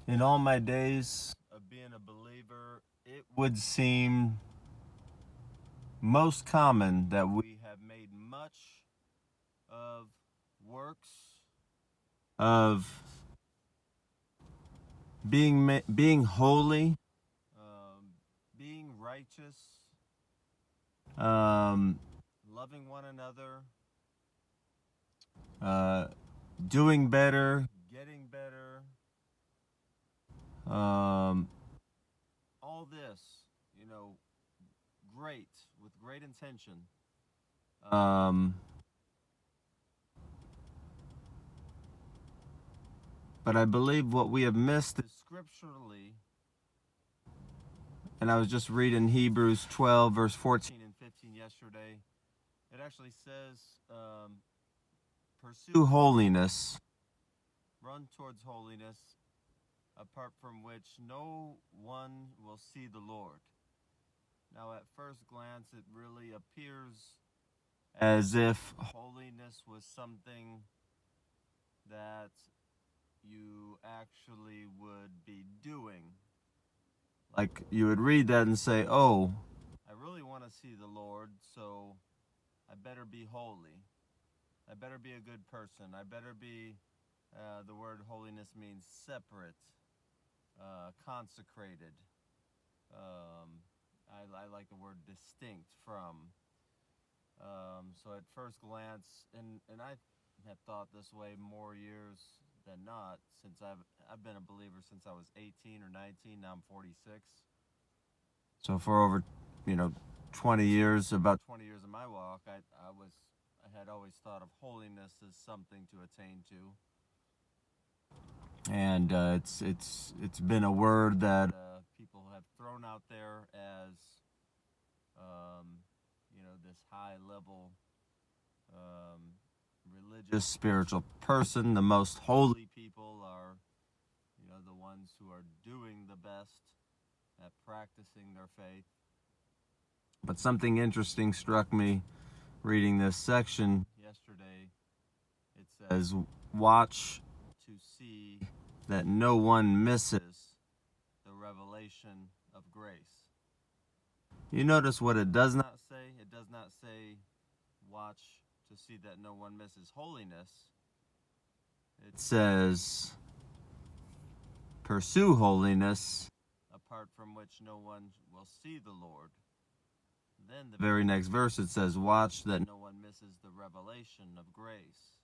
In all my days of being a believer, it would seem most common that we have made much of works of being holy, um, being righteous, um, loving one another, uh, doing better, getting better, um, all this, you know, great with great intention. Um, but I believe what we have missed is scripturally, and I was just reading Hebrews 12, verse 14 and 15 yesterday. It actually says, pursue holiness, run towards holiness, apart from which no one will see the Lord. Now, at first glance, it really appears as if holiness was something that you actually would be doing. Like you would read that and say, oh, I really want to see the Lord, so I better be holy. I better be a good person. I better be, the word holiness means separate, consecrated. I like the word distinct from. So at first glance, and I have thought this way more years than not since I've been a believer since I was 18 or 19. Now I'm 46. So for over, 20 years, about 20 years of my walk, I had always thought of holiness as something to attain to, and it's been a word that people have thrown out there as, um, this high level, um, religious, spiritual person. The most holy people are, the ones who are doing the best at practicing their faith. But something interesting struck me reading this section yesterday. It says, watch to see that no one misses the revelation of grace. You notice what it does not say? It does not say, watch to see that no one misses holiness. It says, pursue holiness, apart from which no one will see the Lord. Then the very next verse it says, watch that no one misses the revelation of grace.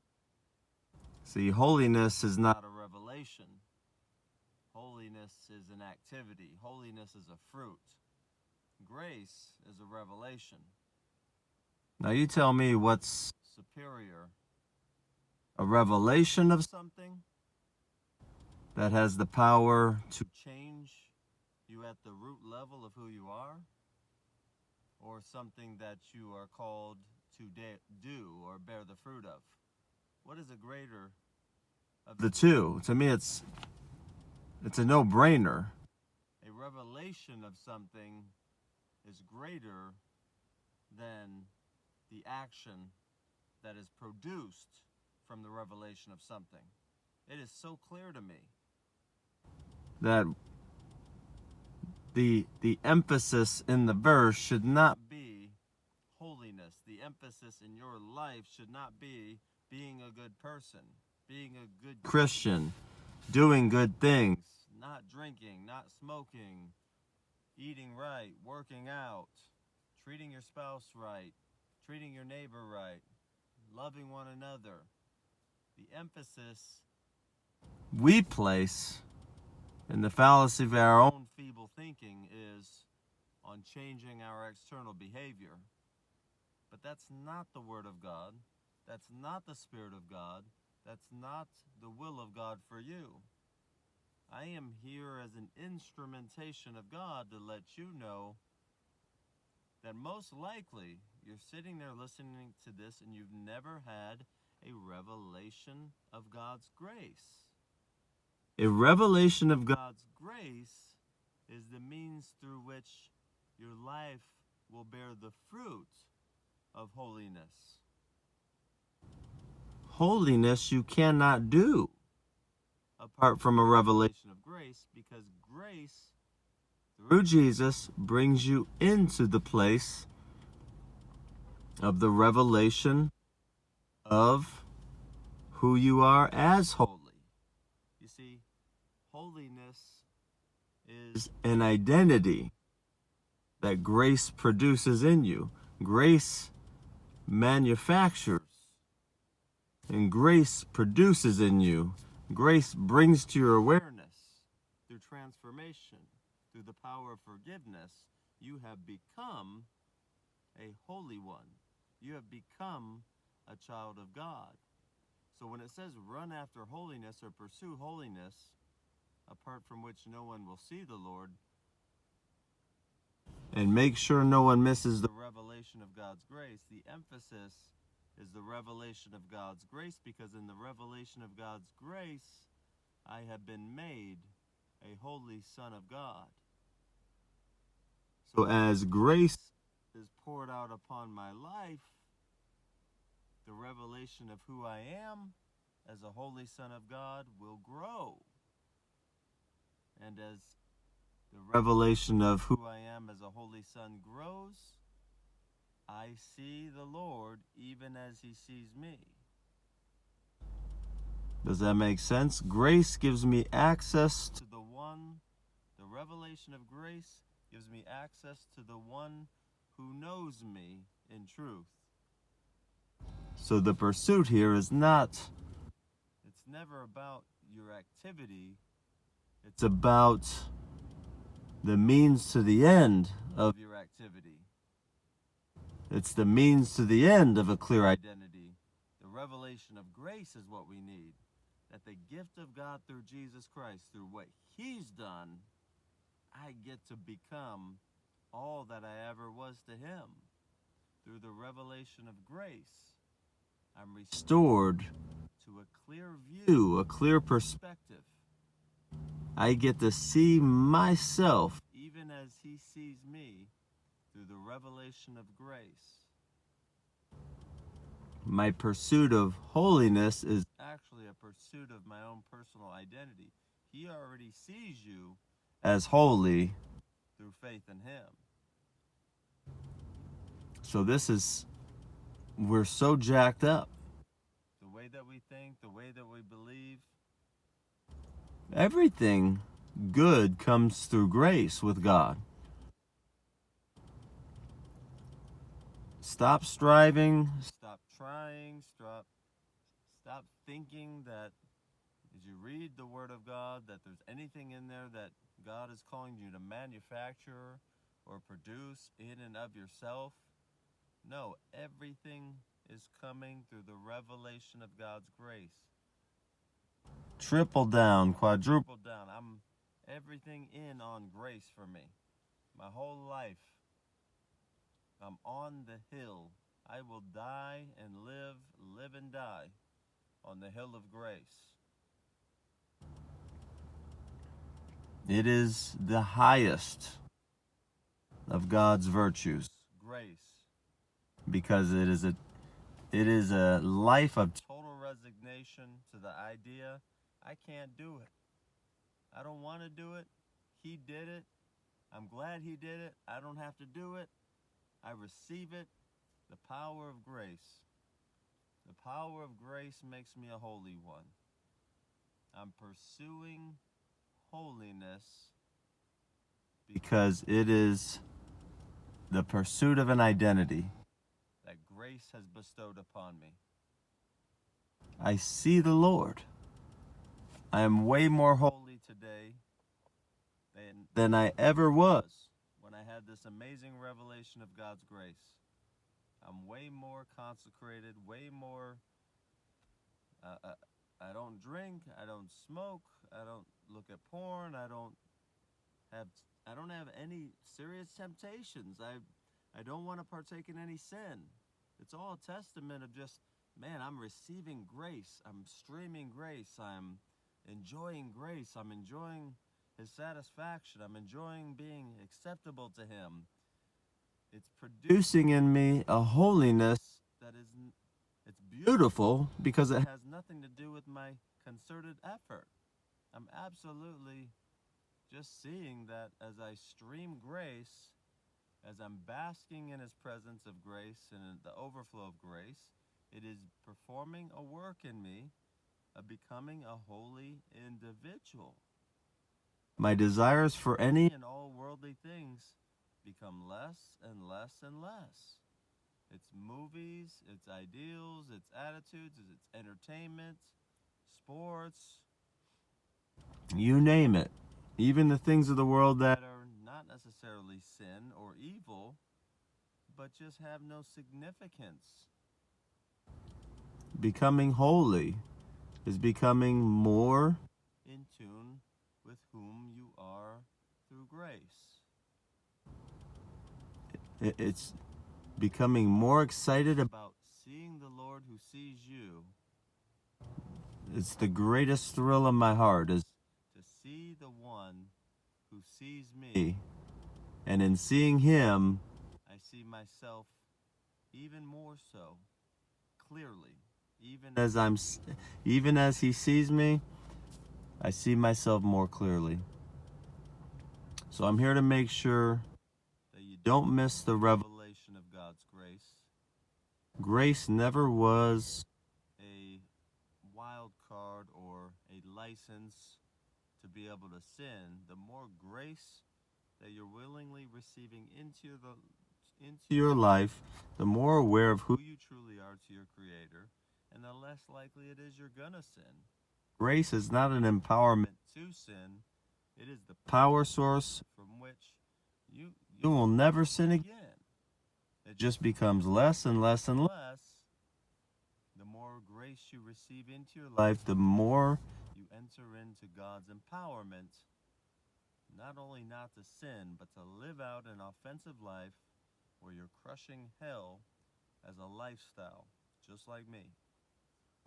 See, holiness is not a revelation. Holiness is an activity. Holiness is a fruit. Grace is a revelation. Now you tell me what's superior. A revelation of something that has the power to change you at the root level of who you are, or something that you are called to do or bear the fruit of? What is a greater of the two? To me, it's a no-brainer. A revelation of something is greater than the action that is produced from the revelation of something. It is so clear to me that the emphasis in the verse should not be holiness. The emphasis in your life should not be being a good person, being a good Christian, doing good things, not drinking, not smoking, eating right, working out, treating your spouse right, treating your neighbor right, loving one another. The emphasis we place in the fallacy of our own feeble thinking is on changing our external behavior. But that's not the Word of God. That's not the Spirit of God. That's not the will of God for you. I am here as an instrumentation of God to let you know that most likely you're sitting there listening to this and you've never had a revelation of God's grace. A revelation of God's grace is the means through which your life will bear the fruit of holiness. Holiness you cannot do apart from a revelation of grace. grace, because grace, through Jesus, brings you into the place of the revelation of who you are as holy. You see, holiness is an identity that grace produces in you. Grace manufactures, and grace produces in you. Grace brings to your awareness through transformation, through the power of forgiveness. You have become a holy one. You have become a child of God. So when it says run after holiness or pursue holiness, apart from which no one will see the Lord, and make sure no one misses the revelation of God's grace, the emphasis is the revelation of God's grace, because in the revelation of God's grace, I have been made a holy son of God. So as grace is poured out upon my life, the revelation of who I am as a holy son of God will grow. And as the revelation of who I am as a holy son grows, I see the Lord even as he sees me. Does that make sense? Grace gives me access to the one. The revelation of grace gives me access to the one who knows me in truth. So the pursuit here is it's never about your activity. It's about the means to the end of your activity. It's the means to the end of a clear identity. The revelation of grace is what we need. That the gift of God through Jesus Christ, through what he's done, I get to become all that I ever was to him. Through the revelation of grace, I'm restored to a clear view, a clear perspective. I get to see myself even as he sees me through the revelation of grace. My pursuit of holiness is actually a pursuit of my own personal identity. He already sees you as holy through faith in him. So we're so jacked up. The way that we think, the way that we believe. Everything good comes through grace with God. Stop striving, stop trying, stop thinking that as you read the Word of God that there's anything in there that God is calling you to manufacture or produce in and of yourself. No, everything is coming through the revelation of God's grace. Triple down, quadruple down. I'm everything in on grace for me. My whole life, I'm on the hill. I will die and live and die on the hill of grace. It is the highest of God's virtues, grace, because it is a life of total resignation to the idea I can't do it. I don't want to do it. He did it. I'm glad he did it. I don't have to do it. I receive it. The power of grace. The power of grace makes me a holy one. I'm pursuing holiness because it is the pursuit of an identity that grace has bestowed upon me. I see the Lord. I am way more holy today than I ever was when I had this amazing revelation of God's grace. I'm way more consecrated, way more. I don't drink. I don't smoke. I don't look at porn. I don't have any serious temptations. I don't want to partake in any sin. It's all a testament of just, man, I'm receiving grace. I'm streaming grace. I'm enjoying grace. I'm enjoying his satisfaction. I'm enjoying being acceptable to him. It's producing in me a holiness it's beautiful because it has nothing to do with my concerted effort. I'm absolutely just seeing that as I stream grace, as I'm basking in his presence of grace and in the overflow of grace, it is performing a work in me of becoming a holy individual. My desires for any and all worldly things become less and less and less. It's movies, it's ideals, it's attitudes, it's entertainment, sports, you name it. Even the things of the world that are not necessarily sin or evil, but just have no significance. Becoming holy is becoming more in tune with whom you are through grace. It's becoming more excited about seeing the Lord who sees you. It's the greatest thrill of my heart is to see the one who sees me. And in seeing him, I see myself even more so clearly. Even as he sees me, I see myself more clearly. So I'm here to make sure that you don't miss the revelation of God's grace. Grace never was a wild card or a license to be able to sin. The more grace that you're willingly receiving into your life, the more aware of who you truly are to your Creator, and the less likely it is you're gonna sin. Grace is not an empowerment to sin. It is the power source from which you will never sin again. It just becomes less and less and less. The more grace you receive into your life, the more you enter into God's empowerment, not only not to sin, but to live out an offensive life where you're crushing hell as a lifestyle, just like me.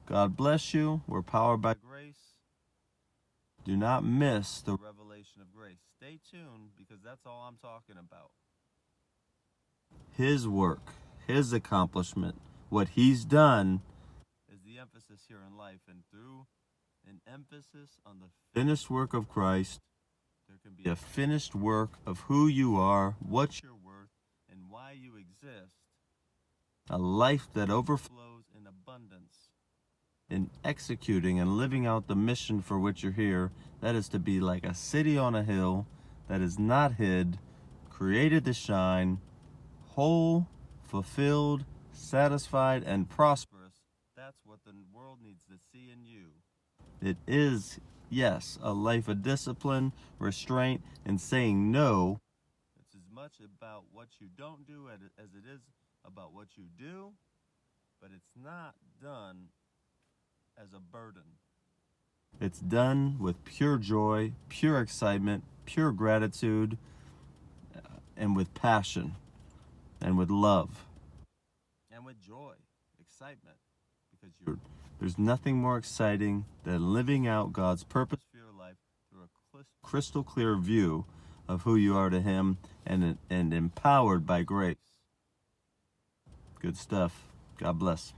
God bless you. We're powered by grace. Do not miss the revelation of grace. Stay tuned because that's all I'm talking about. His work, his accomplishment, what he's done is the emphasis here in life. And through an emphasis on the finished work of Christ, there can be a finished work of who you are, what you're worth, and why you exist. A life that overflows in abundance. In executing and living out the mission for which you're here, that is to be like a city on a hill that is not hid, created to shine, whole, fulfilled, satisfied, and prosperous. That's what the world needs to see in you. It is, yes, a life of discipline, restraint, and saying no. It's as much about what you don't do as it is about what you do, but it's not done as a burden. It's done with pure joy, pure excitement, pure gratitude, and with passion, and with love, and with joy, excitement, because there's nothing more exciting than living out God's purpose for your life through a crystal clear view of who you are to him and empowered by grace. Good stuff. God bless.